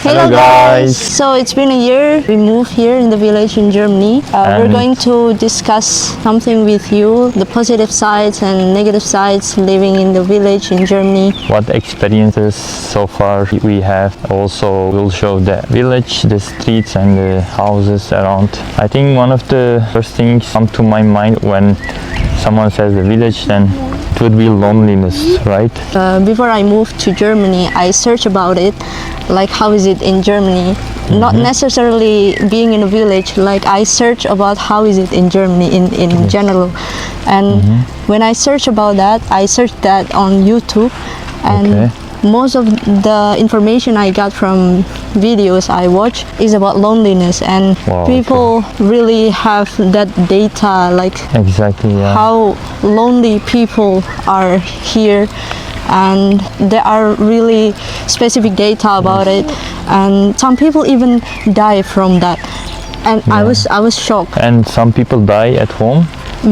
Hello guys! So it's been a year. We moved here in the village in Germany. We're going to discuss something with you, the positive sides and negative sides living in the village in Germany. What experiences so far we have. Also we'll show the village, the streets and the houses around. I think one of the first things come to my mind when someone says the village, then it would be loneliness, right? Before I moved to Germany, I searched about it, like how is it in Germany? Not necessarily being in a village, like I search about how is it in Germany in general. And when I search about that, I searched that on YouTube, and most of the information I got from videos I watch is about loneliness, and people really have that data, like how lonely people are here, and there are really specific data about it, and some people even die from that, and I was shocked. And some people die at home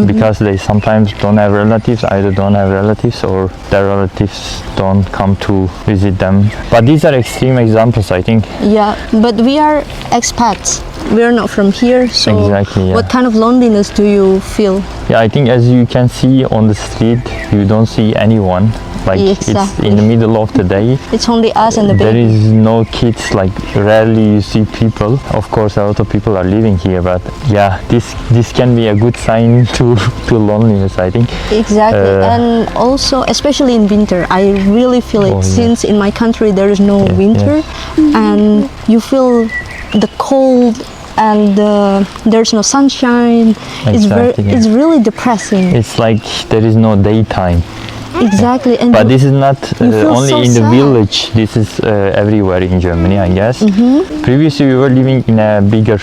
because they sometimes don't have relatives, either don't have relatives or their relatives don't come to visit them. But these are extreme examples, I think. Yeah, but we are expats. We're not from here, so what kind of loneliness do you feel? Yeah, I think as you can see on the street, you don't see anyone. Like it's in the middle of the day. It's only us and the baby. There is no kids, like rarely you see people. Of course, a lot of people are living here, but yeah, this can be a good sign to loneliness, I think. Exactly, and also, especially in winter, I really feel it, since in my country there is no winter, and you feel the cold, and there's no sunshine. It's really depressing. It's like there is no daytime. Exactly, and but this is not only so in the village. This is everywhere in Germany, I guess. Previously we were living in a bigger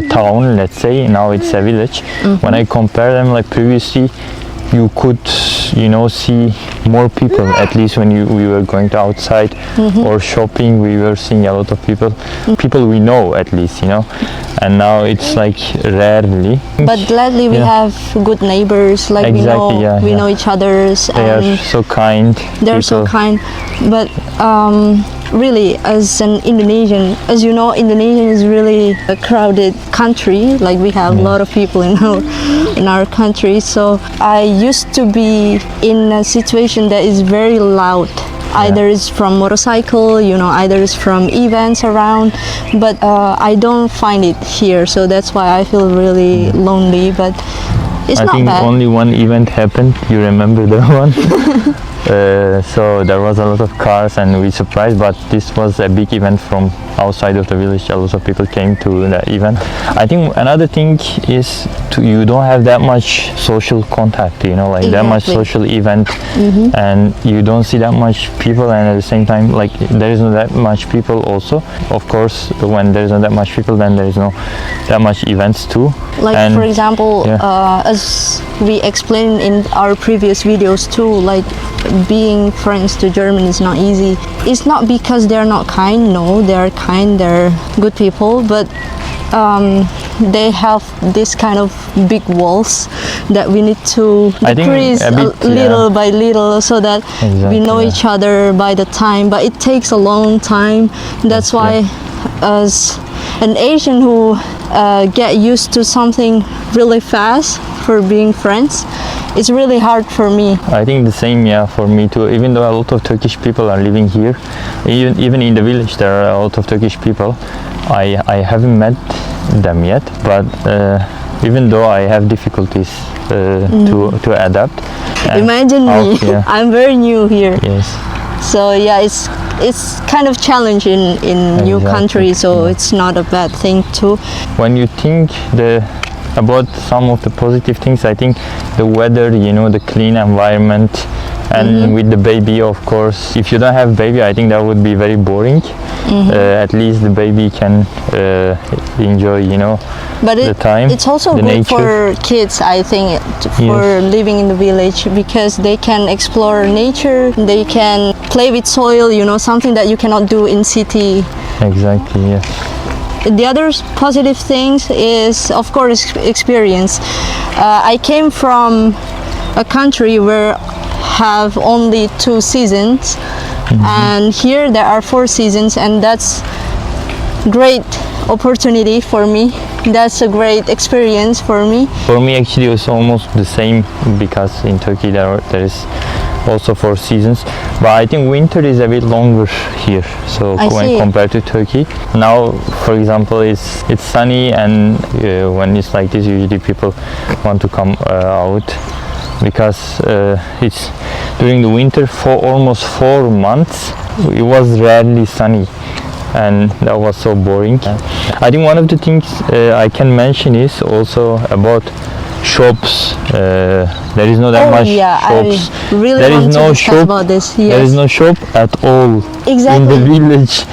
town, let's say. Now it's a village. When I compare them, like previously you could, see more people. At least when we were going to outside or shopping, we were seeing a lot of people we know, at least, and now it's like rarely. But gladly we have good neighbors, like we know each other's. They are so kind. They're so kind, but really, as an Indonesian, as you know, Indonesia is really a crowded country. Like we have a lot of people in our country. So I used to be in a situation that is very loud. Either it's from motorcycle, either it's from events around, but I don't find it here. So that's why I feel really lonely. But it's not bad. I think only one event happened. You remember that one? So there was a lot of cars and we surprised, but this was a big event from outside of the village. A lot of people came to the event. I think another thing is you don't have that much social contact, that much social event, and you don't see that much people, and at the same time, like there is not that much people also. Of course, when there is not that much people, then there is no that much events too. Like for example, as we explained in our previous videos too, like being friends to German is not easy. It's not because they're not kind. No, they're kind, they're good people, but they have this kind of big walls that we need to decrease little by little, so that we know each other by the time. But it takes a long time. That's why, as an Asian who get used to something really fast for being friends, it's really hard for me. I think the same, for me too. Even though a lot of Turkish people are living here, even in the village there are a lot of Turkish people. I haven't met them yet, but even though I have difficulties to adapt. Imagine me. I'm very new here. Yes. So it's kind of challenging in new country, so it's not a bad thing too. When you think about some of the positive things, I think the weather, the clean environment, and with the baby, of course. If you don't have baby, I think that would be very boring. At least the baby can enjoy, the time. It's also good for kids, I think, for living in the village, because they can explore nature, they can play with soil, something that you cannot do in city. Exactly, yes. The other positive things is, of course, experience. I came from a country where have only 2 seasons, and here there are 4 seasons, and that's great opportunity for me. That's a great experience for me. For me, actually, it's almost the same because in Turkey there is also 4 seasons, but I think winter is a bit longer here. So I when see. compared to Turkey, now, for example, it's sunny, and when it's like this, usually people want to come out because it's during the winter for almost 4 months. It was rarely sunny, and that was so boring. I think one of the things I can mention is also about shops. There is not that much shops. I really There want is to no discuss shop. about this. Yes. There is no shop at all Exactly. in the village.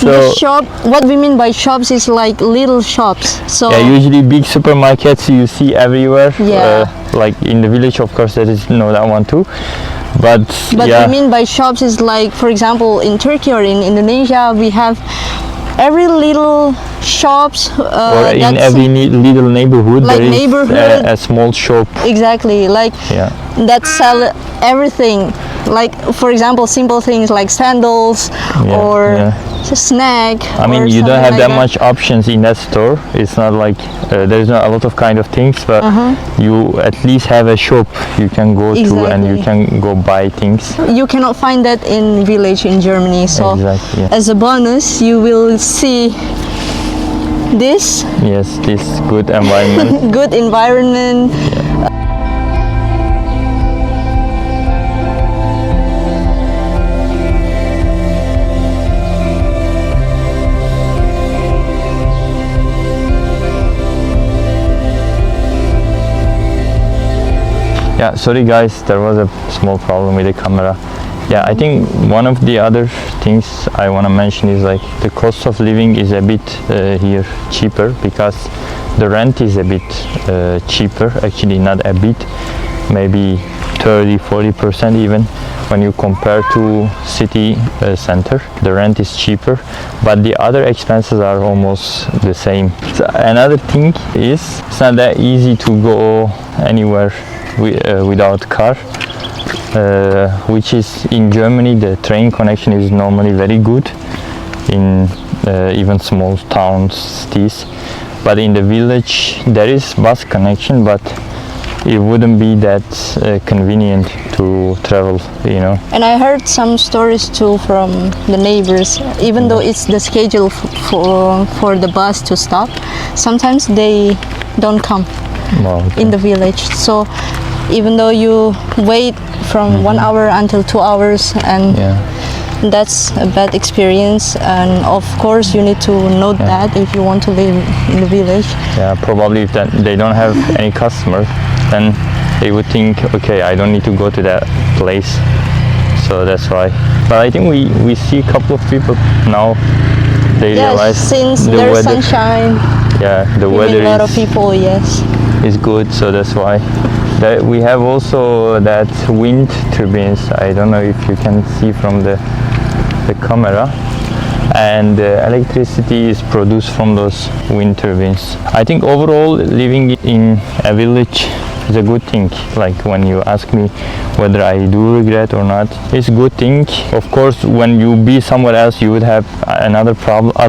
The So shop, what we mean by shops is like little shops. So yeah, usually big supermarkets you see everywhere. Yeah. Like in the village, of course, there is no that one too. But yeah, we mean by shops is like, for example, in Turkey or in Indonesia, we have every little shops. or in that's- every little neighborhood like there is neighborhood. a small shop. Exactly, like Yeah. that sell everything. Like, for example, simple things like sandals Yeah, or yeah. snack. I mean, or you don't something have like that much options in that store. It's not like there's not a lot of kind of things, but you at least have a shop you can go to and you Exactly. can go buy things. You cannot find that in village in Germany. So Exactly. Yeah. as a bonus, you will see this Yes, this good environment. good environment. Yeah, sorry guys, there was a small problem with the camera. Yeah, I think one of the other things I want to mention is like the cost of living is a bit here cheaper because the rent is a bit cheaper, actually not a bit, maybe 30-40% even when you compare to city center. The rent is cheaper, but the other expenses are almost the same. So another thing is it's not that easy to go anywhere without car, which is in Germany the train connection is normally very good in even small towns, cities, but in the village there is bus connection, but it wouldn't be that convenient to travel, you know. And I heard some stories too from the neighbors. Even though it's the schedule for the bus to stop, sometimes they don't come Well, in the village. So even though you wait from 1 hour until 2 hours, and yeah. that's a bad experience. And of course you need to note that if you want to live in the village. Yeah, probably if they don't have any customer, then they would think, okay, I don't need to go to that place. So that's why. But I think we see a couple of people now. They Yes, realize since the there's weather. sunshine, Yeah, the we meet weather a lot of people. Yes. is good, so that's why. We have also that wind turbines. I don't know if you can see from the camera, and electricity is produced from those wind turbines. I think overall living in a village is a good thing. Like when you ask me whether I do regret or not, it's a good thing. Of course, when you be somewhere else, you would have other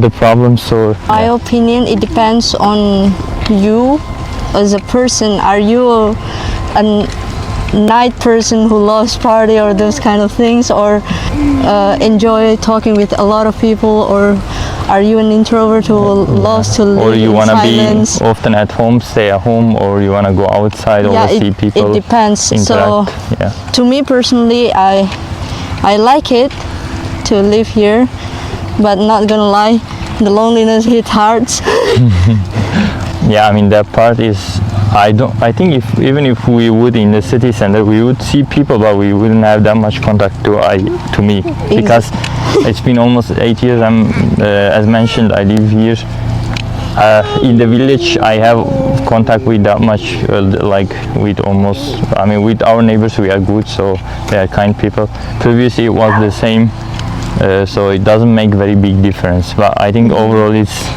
problems. So My opinion, it depends on you as a person. Are you a night person who loves party or those kind of things, or enjoy talking with a lot of people, or are you an introvert who loves to live or you in want to be silence? often at home, stay at home, or you want to go outside or see people. It depends. Interact. So Yeah. to me personally, I like it to live here, but not gonna lie, the loneliness hit hard. Yeah, I mean that part is. I think even if we would in the city center, we would see people, but we wouldn't have that much contact to me because it's been almost 8 years. As mentioned, I live here. In the village, I have contact with that much, like with almost. I mean, with our neighbors, we are good, so they are kind people. Previously, it was the same, so it doesn't make very big difference. But I think overall, it's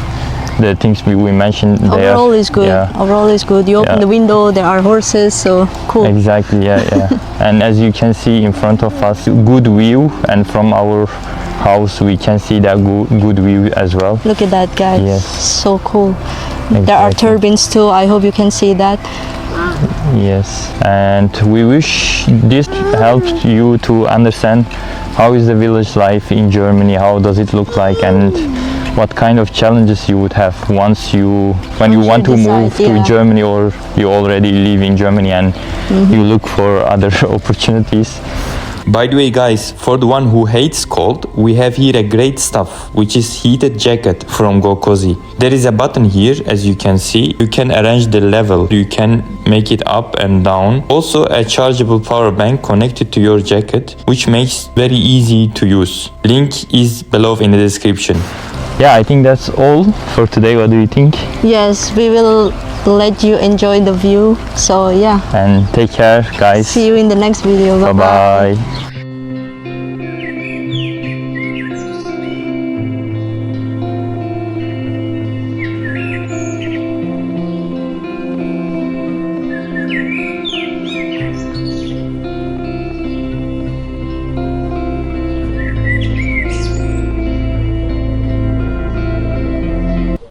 the things we mentioned there. Overall is good. Yeah. Overall is good. You open Yeah. the window, there are horses, so cool. Exactly, yeah. And as you can see in front of us, good view, and from our house we can see that good view as well. Look at that, guys. Yes. So cool. There are Exactly. turbines too. I hope you can see that. Yes, and we wish this helped you to understand how is the village life in Germany, how does it look like, and what kind of challenges you would have when you want to move decide, yeah. to Germany, or you already live in Germany and you look for other opportunities. By the way, guys, for the one who hates cold, we have here a great stuff, which is heated jacket from Go Cozy. There is a button here, as you can see. You can arrange the level. You can make it up and down. Also, a chargeable power bank connected to your jacket, which makes very easy to use. Link is below in the description. Yeah, I think that's all for today. What do you think? Yes, we will let you enjoy the view. So yeah, And take care, guys. see you in the next video. Bye bye.